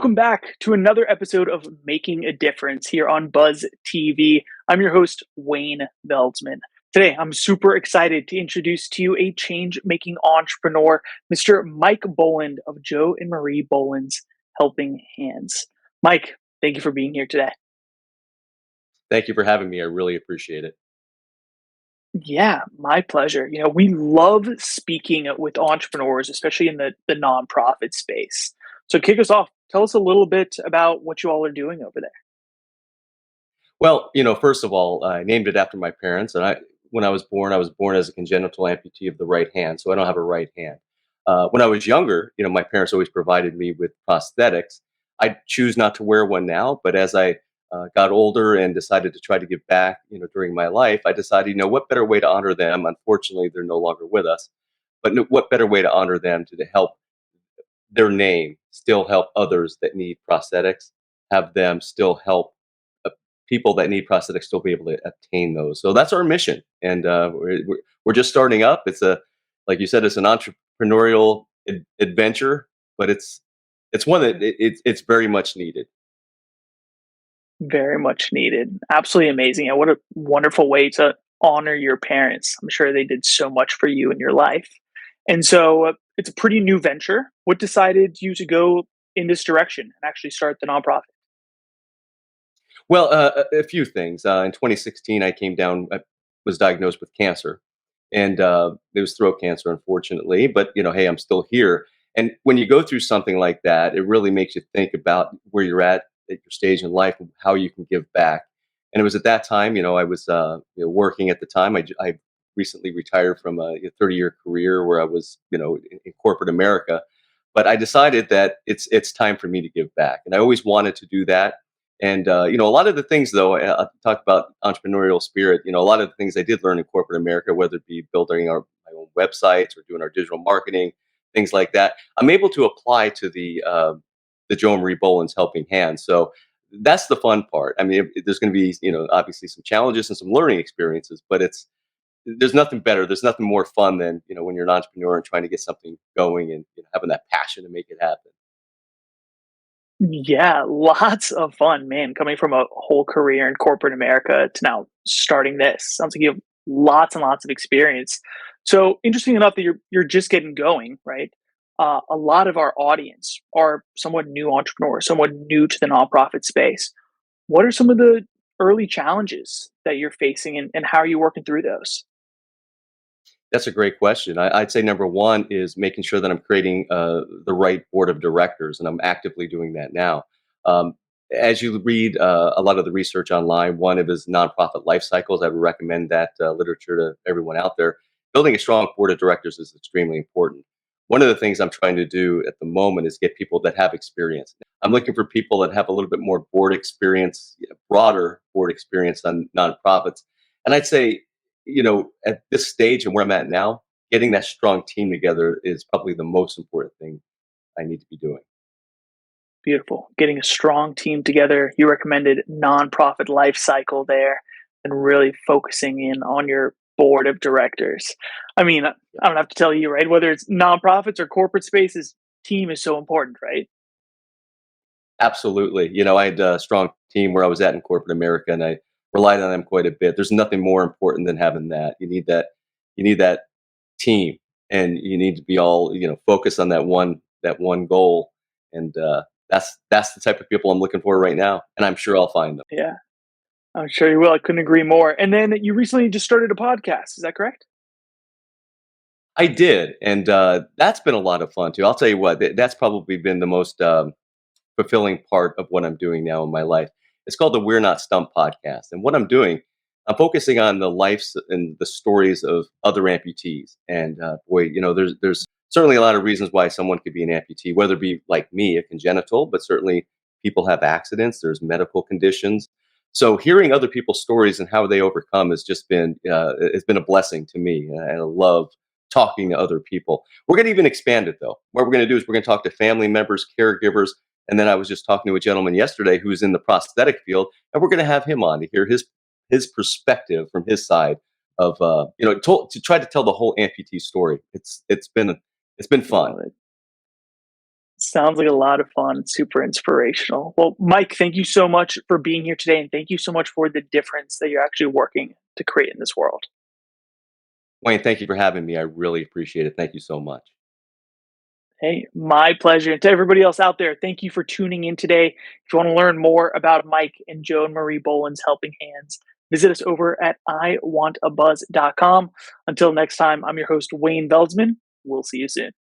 Welcome back to another episode of Making a Difference here on Buzz TV. I'm your host, Wayne Veldsman. Today, I'm super excited to introduce to you a change making entrepreneur, Mr. Mike Bolland of Joe and Marie Bolland's Helping Hands. Mike, thank you for being here today. Thank you for having me. I really appreciate it. Yeah, my pleasure. We love speaking with entrepreneurs, especially in the nonprofit space. So, kick us off. Tell us a little bit about what you all are doing over there. Well, first of all, I named it after my parents, and when I was born as a congenital amputee of the right hand, so I don't have a right hand. When I was younger, my parents always provided me with prosthetics. I choose not to wear one now, but as I got older and decided to try to give back, during my life, I decided, what better way to honor them? Unfortunately, they're no longer with us, but what better way to honor them to help their name still help others that need prosthetics, have them still help uh, people that need prosthetics still be able to obtain those. So that's our mission, and we're just starting up. It's like you said, it's an entrepreneurial adventure, but it's one that it's very much needed. Very much needed. Absolutely amazing. And what a wonderful way to honor your parents. I'm sure they did so much for you in your life. And so it's a pretty new venture. What decided you to go in this direction and actually start the nonprofit? Well, a few things. In 2016, I was diagnosed with cancer, and it was throat cancer, unfortunately. But hey, I'm still here. And when you go through something like that, it really makes you think about where you're at your stage in life and how you can give back. And it was at that time, I was working at the time. I recently retired from a 30-year career where I was, in corporate America. But I decided that it's time for me to give back, and I always wanted to do that. And a lot of the things, though, I talk about entrepreneurial spirit. A lot of the things I did learn in corporate America, whether it be building my own websites or doing our digital marketing, things like that, I'm able to apply to the Joe and Marie Boland's Helping Hands. So that's the fun part. I mean, there's going to be obviously some challenges and some learning experiences, but there's nothing better. There's nothing more fun than when you're an entrepreneur and trying to get something going and having that passion to make it happen. Yeah, lots of fun, man. Coming from a whole career in corporate America to now starting this. Sounds like you have lots and lots of experience. So interesting enough that you're just getting going, right? A lot of our audience are somewhat new entrepreneurs, somewhat new to the nonprofit space. What are some of the early challenges that you're facing and how are you working through those? That's a great question. I'd say number one is making sure that I'm creating the right board of directors, and I'm actively doing that now. Um, as you read a lot of the research online, one of his nonprofit life cycles, I would recommend that literature to everyone out there. Building a strong board of directors is extremely important. One of the things I'm trying to do at the moment is get people that have experience. I'm looking for people that have a little bit more board experience, broader board experience on nonprofits. And I'd say at this stage and where I'm at now, getting that strong team together is probably the most important thing I need to be doing. Beautiful. Getting a strong team together. You recommended nonprofit life cycle there and really focusing in on your board of directors. I mean, I don't have to tell you, right? Whether it's nonprofits or corporate spaces, team is so important, right? Absolutely. I had a strong team where I was at in corporate America, and I relied on them quite a bit. There's nothing more important than having that. You need that team, and you need to be all focused on that one goal. And that's the type of people I'm looking for right now, and I'm sure I'll find them. Yeah, I'm sure you will. I couldn't agree more. And then you recently just started a podcast. Is that correct? I did, and that's been a lot of fun too. I'll tell you what, that's probably been the most fulfilling part of what I'm doing now in my life. It's called the We're Not Stumped podcast. And what I'm doing, I'm focusing on the lives and the stories of other amputees. And boy, there's certainly a lot of reasons why someone could be an amputee, whether it be like me, a congenital, but certainly people have accidents, there's medical conditions. So hearing other people's stories and how they overcome has just been, it's been a blessing to me. And I love talking to other people. We're going to even expand it though. What we're going to do is we're going to talk to family members, caregivers, and then I was just talking to a gentleman yesterday who's in the prosthetic field, and we're going to have him on to hear his perspective from his side of to try to tell the whole amputee story. It's been fun. Love it. Sounds like a lot of fun, super inspirational. Well, Mike, thank you so much for being here today, and thank you so much for the difference that you're actually working to create in this world. Wayne, thank you for having me. I really appreciate it. Thank you so much. Hey, my pleasure. And to everybody else out there, thank you for tuning in today. If you want to learn more about Mike and Joan Marie Boland's Helping Hands, visit us over at iwantabuzz.com. Until next time, I'm your host, Wayne Veldsman. We'll see you soon.